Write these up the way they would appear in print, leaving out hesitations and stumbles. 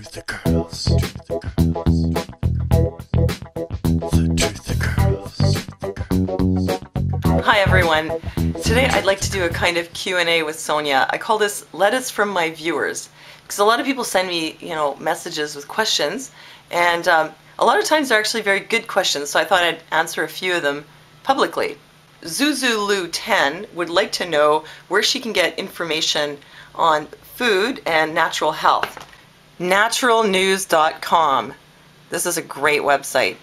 truth occurs. The truth occurs. Hi everyone. Today I'd like to do a kind of Q&A with Sonia. I call this Letters from My Viewers, because a lot of people send me, messages with questions, and a lot of times they're actually very good questions, so I thought I'd answer a few of them publicly. Zuzulu10 would like to know where she can get information on food and natural health. Naturalnews.com. This is a great website.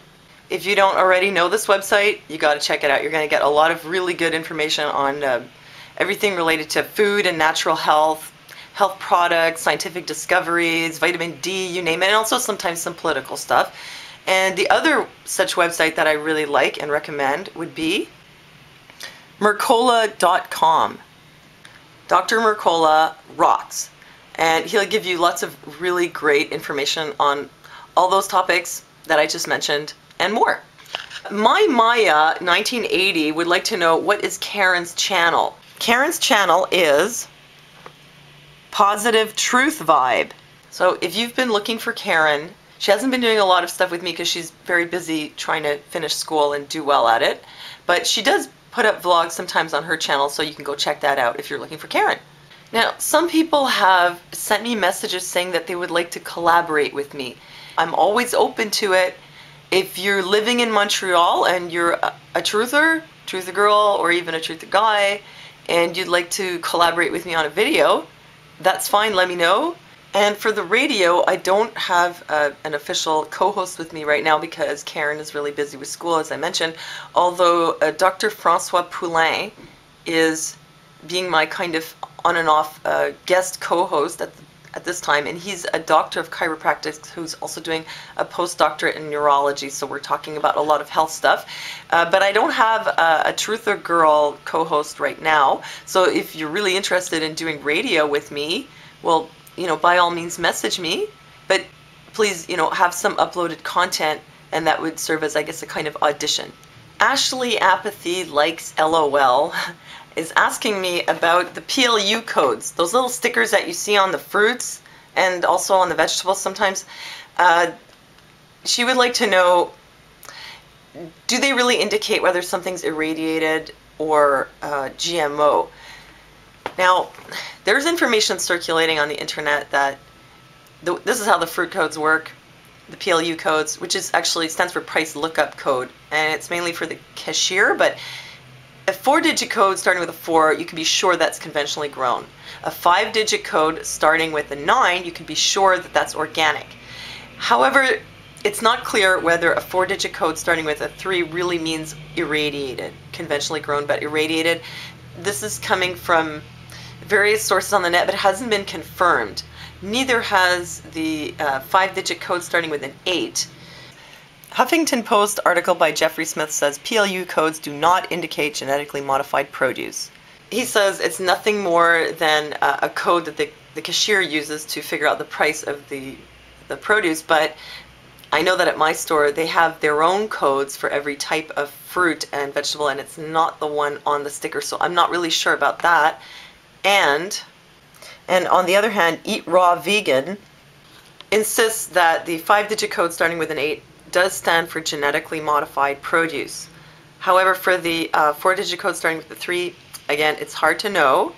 If you don't already know this website, you got to check it out. You're going to get a lot of really good information on everything related to food and natural health, health products, scientific discoveries, vitamin D, you name it, and also sometimes some political stuff. And the other such website that I really like and recommend would be Mercola.com. Dr. Mercola rocks, and he'll give you lots of really great information on all those topics that I just mentioned and more. My Maya 1980 would like to know, what is Karen's channel? Karen's channel is Positive Truth Vibe. So if you've been looking for Karen, she hasn't been doing a lot of stuff with me because she's very busy trying to finish school and do well at it, but she does put up vlogs sometimes on her channel, so you can go check that out if you're looking for Karen. Now, some people have sent me messages saying that they would like to collaborate with me. I'm always open to it. If you're living in Montreal and you're a truther girl, or even a truther guy, and you'd like to collaborate with me on a video, that's fine, let me know. And for the radio, I don't have an official co-host with me right now because Karen is really busy with school, as I mentioned, although Dr. Francois Poulain is being my kind of on and off guest co-host at this time, and he's a doctor of chiropractic who's also doing a postdoctorate in neurology, so we're talking about a lot of health stuff. But I don't have a truther girl co-host right now, so if you're really interested in doing radio with me, well, by all means message me, but please, have some uploaded content, and that would serve as, I guess, a kind of audition. Ashley Apathy Likes LOL is asking me about the PLU codes, those little stickers that you see on the fruits and also on the vegetables sometimes. She would like to know, do they really indicate whether something's irradiated or GMO? Now, there's information circulating on the internet that this is how the fruit codes work, the PLU codes, which is actually stands for price lookup code, and it's mainly for the cashier, but a 4-digit code starting with a 4, you can be sure that's conventionally grown. A 5-digit code starting with a 9, you can be sure that that's organic. However, it's not clear whether a 4-digit code starting with a 3 really means irradiated, conventionally grown but irradiated. This is coming from various sources on the net, but it hasn't been confirmed. Neither has the 5-digit code starting with an 8. Huffington Post article by Jeffrey Smith says PLU codes do not indicate genetically modified produce. He says it's nothing more than a code that the cashier uses to figure out the price of the produce, but I know that at my store they have their own codes for every type of fruit and vegetable, and it's not the one on the sticker, so I'm not really sure about that. And on the other hand, Eat Raw Vegan insists that the 5-digit code starting with an 8 does stand for genetically modified produce. However, for the 4-digit code starting with the 3, again, it's hard to know.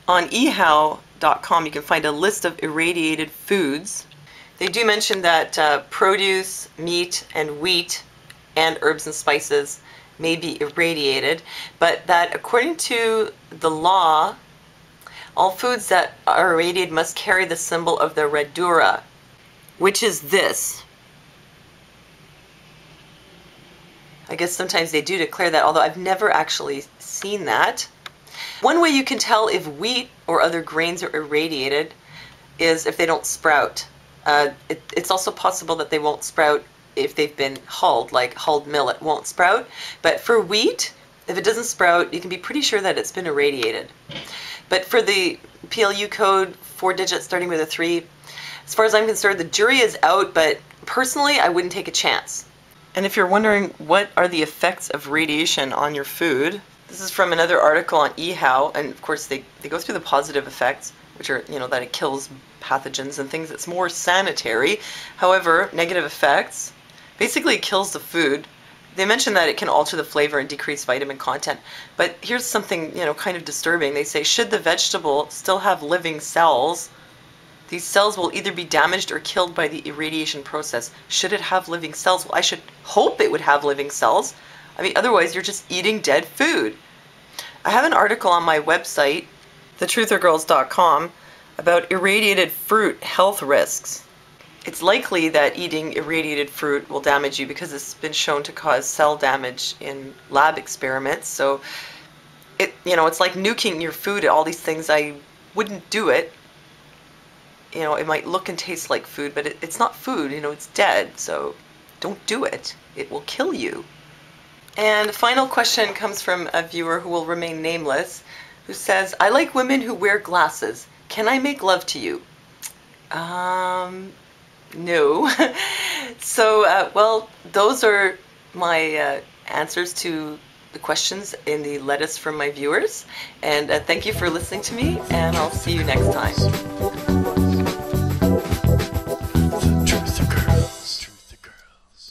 On ehow.com you can find a list of irradiated foods. They do mention that produce, meat, and wheat, and herbs and spices may be irradiated, but that according to the law, all foods that are irradiated must carry the symbol of the Redura, which is this. I guess sometimes they do declare that, although I've never actually seen that. One way you can tell if wheat or other grains are irradiated is if they don't sprout. It's also possible that they won't sprout if they've been hulled, like hulled millet won't sprout. But for wheat, if it doesn't sprout, you can be pretty sure that it's been irradiated. But for the PLU code, 4 digits starting with a 3, as far as I'm concerned, the jury is out, but personally, I wouldn't take a chance. And if you're wondering what are the effects of radiation on your food, this is from another article on eHow, and of course they go through the positive effects. which are, that it kills pathogens and things. It's more sanitary. However, negative effects, basically it kills the food. They mention that it can alter the flavor and decrease vitamin content. But here's something, kind of disturbing. They say, should the vegetable still have living cells, these cells will either be damaged or killed by the irradiation process. Should it have living cells? Well, I should hope it would have living cells. I mean, otherwise you're just eating dead food. I have an article on my website, thetruthergirls.com, about irradiated fruit health risks. It's likely that eating irradiated fruit will damage you because it's been shown to cause cell damage in lab experiments. So it's like nuking your food. All these things, I wouldn't do it. It might look and taste like food, but it's not food. It's dead. So don't do it. It will kill you. And the final question comes from a viewer who will remain nameless, who says, I like women who wear glasses. Can I make love to you? No. So, well, those are my answers to the questions in the letters from my viewers. And thank you for listening to me, and I'll see you next time.